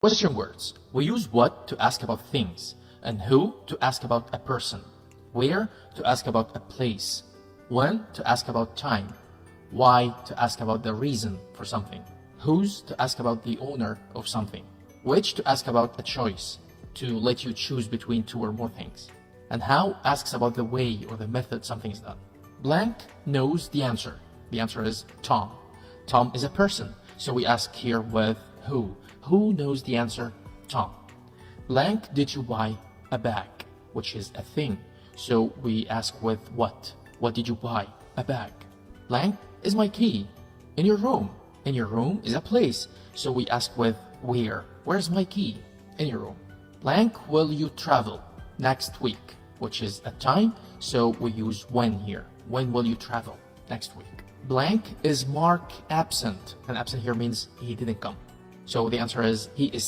Question words. We use what to ask about things, and who to ask about a person, where to ask about a place, when to ask about time, why to ask about the reason for something, whose to ask about the owner of something, which to ask about a choice, to let you choose between two or more things, and how asks about the way or the method something is done. Blank knows the answer. The answer is Tom. Tom is a person, so we ask here with who. Who knows the answer? Tom. Blank, did you buy a bag, which is a thing, so we ask with what. What did you buy? A bag. Blank is my key. In your room. In your room is a place, so we ask with where. Where's my key? In your room. Blank, will you travel next week, which is a time, so we use when here. When will you travel? Next week. Blank, is Mark absent? And absent here means he didn't come. So the answer is he is